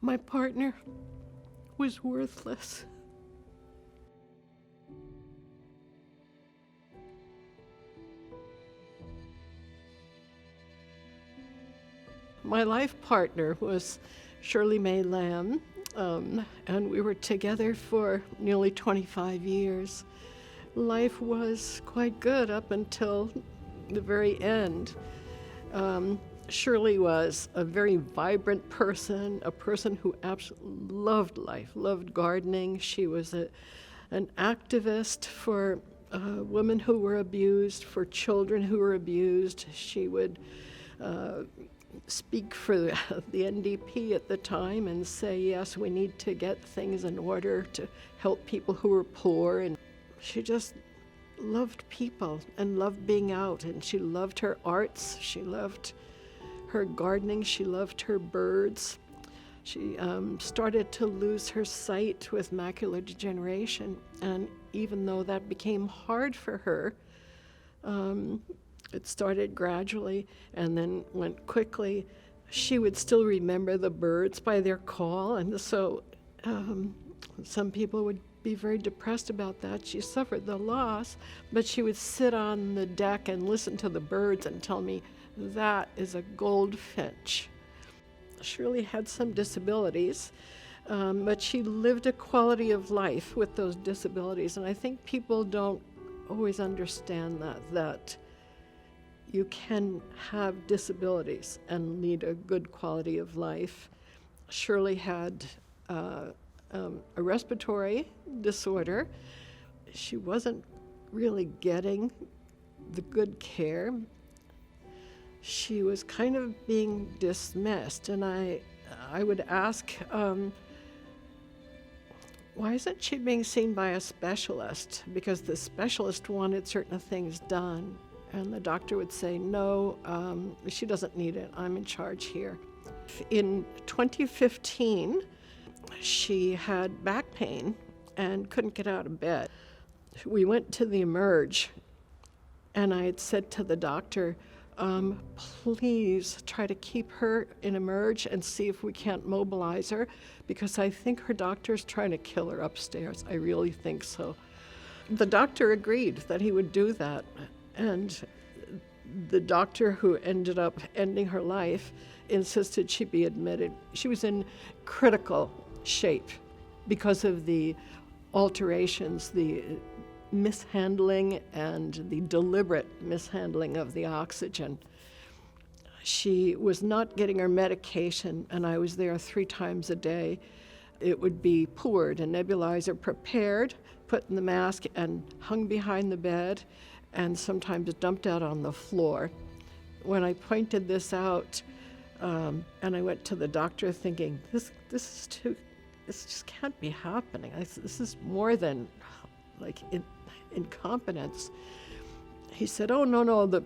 My partner was worthless. My life partner was Shirley Lamb, and we were together for nearly 25 years. Life was quite good up until the very end. Shirley was a very vibrant person, a person who absolutely loved life, loved gardening. She was an activist for women who were abused, for children who were abused. She would speak for the NDP at the time and say, yes, we need to get things in order to help people who were poor. And she just loved people and loved being out, and she loved her arts, she loved her gardening, she loved her birds. She started to lose her sight with macular degeneration, and even though that became hard for her, it started gradually and then went quickly. She would still remember the birds by their call, and so some people would be very depressed about that. She suffered the loss, but she would sit on the deck and listen to the birds and tell me, that is a goldfinch. Shirley had some disabilities, but she lived a quality of life with those disabilities, and I think people don't always understand that you can have disabilities and lead a good quality of life. Shirley had a respiratory disorder. She wasn't really getting the good care. She was kind of being dismissed, and I would ask, why isn't she being seen by a specialist? Because the specialist wanted certain things done, and the doctor would say, no, she doesn't need it, I'm in charge here. In 2015, she had back pain and couldn't get out of bed. We went to the Emerge, and I had said to the doctor, please try to keep her in Emerge and see if we can't mobilize her, because I think her doctor's trying to kill her upstairs. I really think so. The doctor agreed that he would do that, and the doctor who ended up ending her life insisted she be admitted. She was in critical shape because of the alterations, the mishandling and the deliberate mishandling of the oxygen. She was not getting her medication, and I was there 3 times a day. It would be poured, a nebulizer prepared, put in the mask, and hung behind the bed, and sometimes dumped out on the floor. When I pointed this out, and I went to the doctor thinking, this just can't be happening. This is more than like incompetence. He said, oh, no,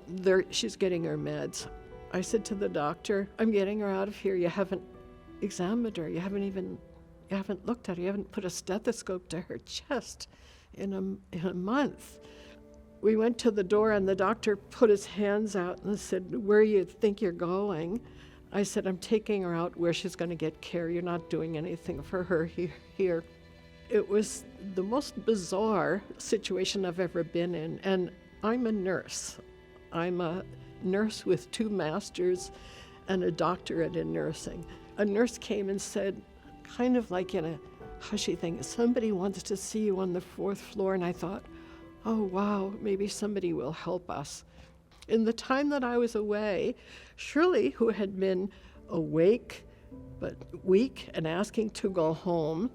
she's getting her meds. I said to the doctor, I'm getting her out of here. You haven't examined her. You haven't looked at her. You haven't put a stethoscope to her chest in a month. We went to the door, and the doctor put his hands out and said, where you think you're going? I said, I'm taking her out where she's going to get care. You're not doing anything for her here. It was the most bizarre situation I've ever been in, and I'm a nurse. I'm a nurse with 2 masters and a doctorate in nursing. A nurse came and said, kind of like in a hushy thing, somebody wants to see you on the 4th floor, and I thought, oh wow, maybe somebody will help us. In the time that I was away, Shirley, who had been awake but weak and asking to go home,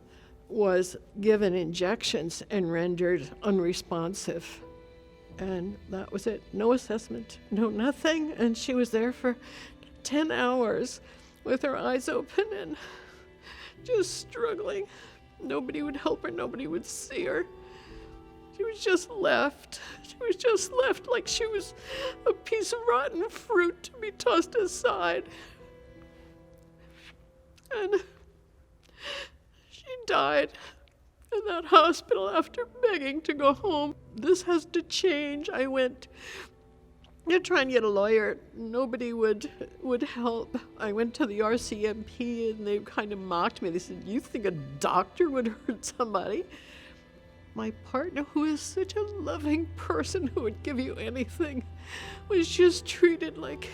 was given injections and rendered unresponsive. And that was it. No assessment, no nothing. And she was there for 10 hours with her eyes open and just struggling. Nobody would help her, nobody would see her. She was just left. She was just left like she was a piece of rotten fruit to be tossed aside. And she died in that hospital after begging to go home. This has to change. I went to try and get a lawyer. Nobody would help. I went to the RCMP and they kind of mocked me. They said, "You think a doctor would hurt somebody?" My partner, who is such a loving person who would give you anything, was just treated like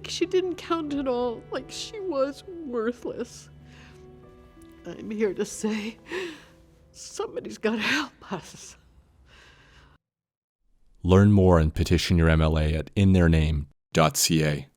she didn't count at all, like she was worthless. I'm here to say, somebody's got to help us. Learn more and petition your MLA at intheirname.ca.